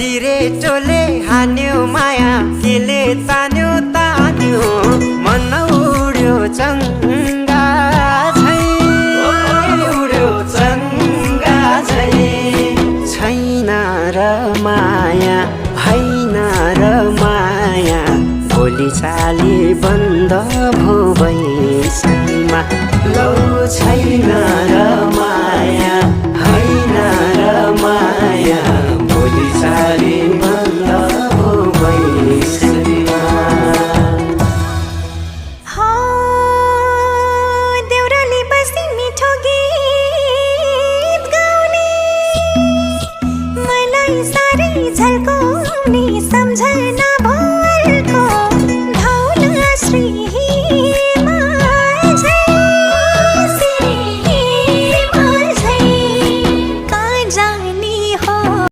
छिरेटोले हान्यो माया केले तान्यो तान्यो मन उड्यो चङ्गा झै उड्यो चङ्गा झै छैन र माया होइन र माया भोलि चाली बन्द भो बैसैमा लौ छैन र माया होइन र माया भोलि चाली बन्द भो बैसैमा देउराली बस्ती मिठो गीत गाउने मलाई साह्रै झल्काउने सम्झना